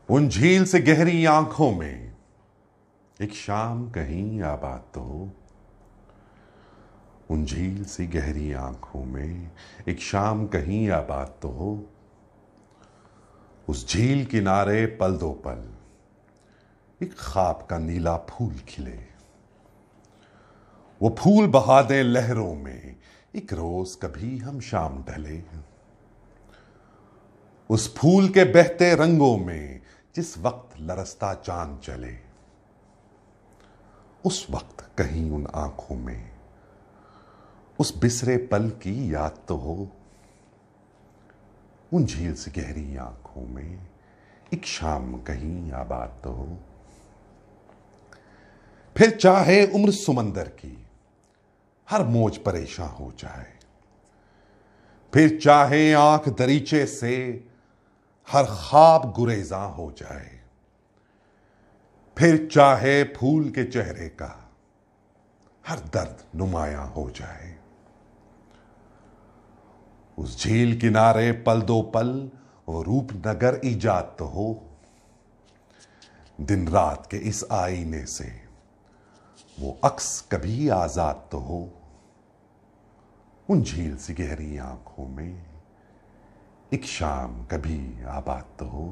उन झील से गहरी आंखों में एक शाम कहीं आबाद तो हो। उन झील से गहरी आंखों में एक शाम कहीं आबाद तो हो। उस झील किनारे पल दो पल एक ख्वाब का नीला फूल खिले। वो फूल बहा दे लहरों में एक रोज कभी हम शाम ढले। उस फूल के बहते रंगों में जिस वक्त लरसता चांद चले, उस वक्त कहीं उन आंखों में उस बिसरे पल की याद तो हो। उन झील से गहरी आंखों में एक शाम कहीं आबाद तो हो। फिर चाहे उम्र सुमंदर की हर मौज परेशान हो जाए, फिर चाहे आंख दरीचे से हर ख्वाब गुरेजा हो जाए, फिर चाहे फूल के चेहरे का हर दर्द नुमायां हो जाए। उस झील किनारे पल दो पल वो रूपनगर ईजाद तो हो। दिन रात के इस आईने से वो अक्स कभी आजाद तो हो। उन झील सी गहरी आंखों में एक शाम कभी आबाद तो हो।